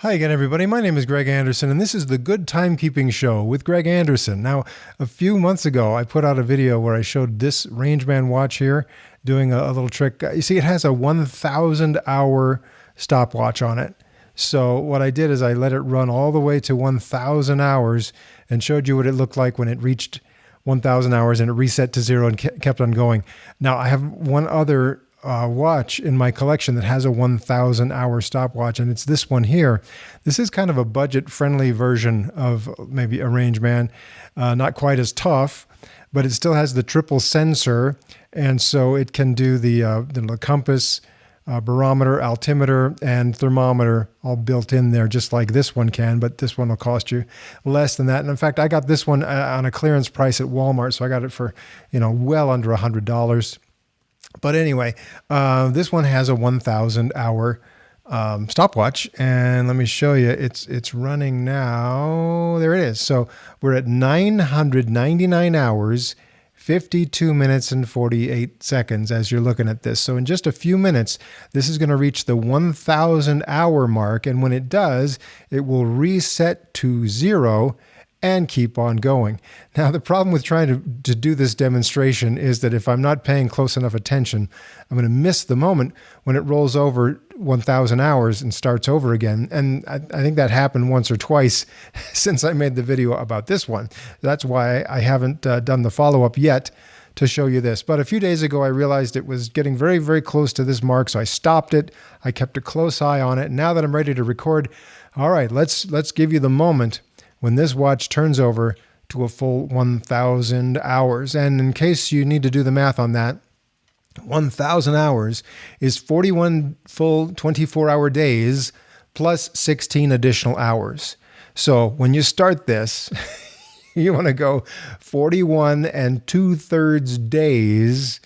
Hi again, everybody. My name is Greg Anderson, and this is the Good Timekeeping Show with Greg Anderson. Now, a few months ago, I put out a video where I showed this Rangeman watch here doing a little trick. You see, it has a 1,000-hour stopwatch on it. So what I did is I let it run all the way to 1,000 hours and showed you what it looked like when it reached 1,000 hours and it reset to zero and kept on going. Now, I have one other watch in my collection that has a 1,000-hour stopwatch, and it's this one here. This is kind of a budget-friendly version of maybe a Rangeman, not quite as tough, but it still has the triple sensor, and so it can do the compass, barometer, altimeter, and thermometer all built in there, just like this one can, but this one will cost you less than that. And in fact, I got this one on a clearance price at Walmart, so I got it for, well under $100. But anyway, this one has a 1,000-hour stopwatch, and let me show you. It's running now. There it is. So we're at 999 hours, 52 minutes, and 48 seconds as you're looking at this. So in just a few minutes, this is going to reach the 1,000-hour mark, and when it does, it will reset to zero and keep on going. Now, the problem with trying to do this demonstration is that if I'm not paying close enough attention, I'm going to miss the moment when it rolls over 1,000 hours and starts over again. And I think that happened once or twice since I made the video about this one. That's why I haven't done the follow-up yet to show you this. But a few days ago, I realized it was getting very, very close to this mark, so I stopped it. I kept a close eye on it. And now that I'm ready to record, all right, let's give you the moment when this watch turns over to a full 1,000 hours. And in case you need to do the math on that, 1,000 hours is 41 full 24-hour days plus 16 additional hours. So when you start this, you want to go 41 2/3 days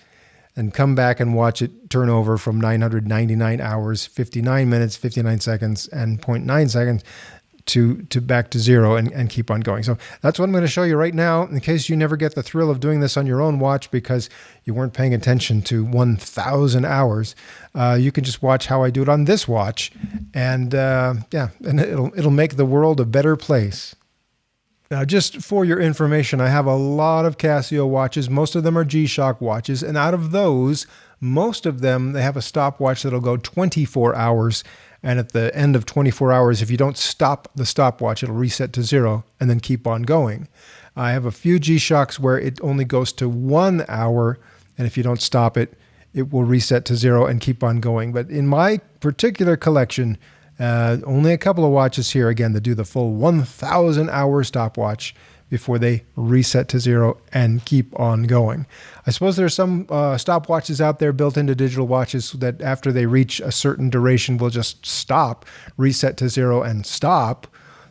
and come back and watch it turn over from 999 hours, 59 minutes, 59 seconds, and 0.9 seconds to back to zero and keep on going. So that's what I'm going to show you right now, in case you never get the thrill of doing this on your own watch because you weren't paying attention to 1,000 hours. You can just watch how I do it on this watch, and yeah, and it'll make the world a better place. Now, just for your information, I have a lot of Casio watches. Most of them are G-Shock watches, and out of those, most of them, they have a stopwatch that'll go 24 hours. And at the end of 24 hours, if you don't stop the stopwatch, it'll reset to zero and then keep on going. I have a few G-Shocks where it only goes to 1 hour, and if you don't stop it, it will reset to zero and keep on going. But in my particular collection, only a couple of watches here, again, that do the full 1,000-hour stopwatch before they reset to zero and keep on going. I suppose there are some stopwatches out there built into digital watches that after they reach a certain duration will just stop, reset to zero and stop.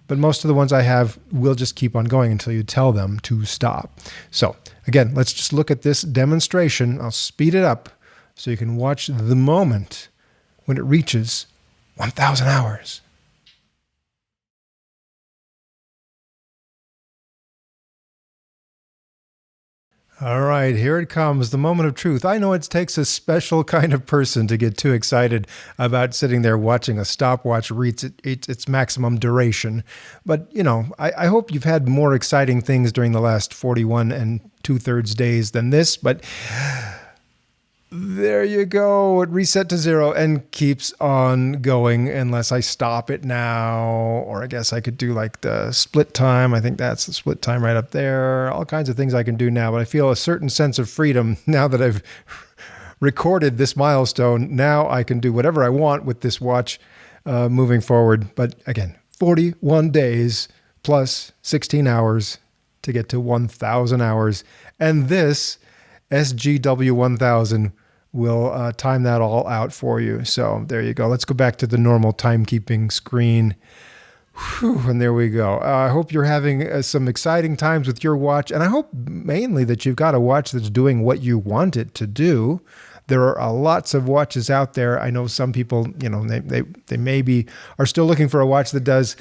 But most of the ones I have will just keep on going until you tell them to stop. So again, let's just look at this demonstration. I'll speed it up so you can watch the moment when it reaches 1,000 hours. All right, here it comes, the moment of truth. I know it takes a special kind of person to get too excited about sitting there watching a stopwatch reach its maximum duration. But, I hope you've had more exciting things during the last 41 2/3 days than this. But there you go. It reset to zero and keeps on going unless I stop it now. Or I guess I could do like the split time. I think that's the split time right up there. All kinds of things I can do now. But I feel a certain sense of freedom now that I've recorded this milestone. Now I can do whatever I want with this watch moving forward. But again, 41 days plus 16 hours to get to 1,000 hours. And this SGW1000 will time that all out for you. So there you go. Let's go back to the normal timekeeping screen. Whew, and there we go. I hope you're having some exciting times with your watch. And I hope mainly that you've got a watch that's doing what you want it to do. There are lots of watches out there. I know some people, they maybe are still looking for a watch that does,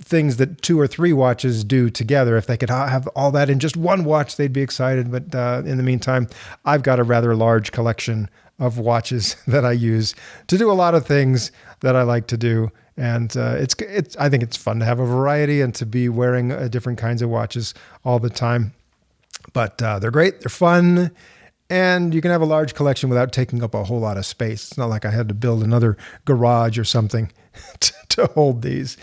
things that 2 or 3 watches do together. If they could have all that in just one watch, they'd be excited. But in the meantime, I've got a rather large collection of watches that I use to do a lot of things that I like to do. And I think it's fun to have a variety and to be wearing different kinds of watches all the time. But they're great, they're fun, and you can have a large collection without taking up a whole lot of space. It's not like I had to build another garage or something to hold these.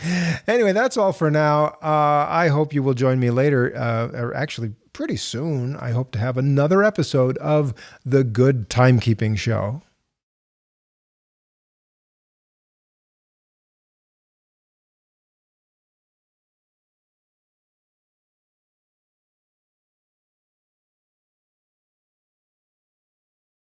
Anyway, that's all for now. I hope you will join me later, or actually pretty soon. I hope to have another episode of The Good Timekeeping Show.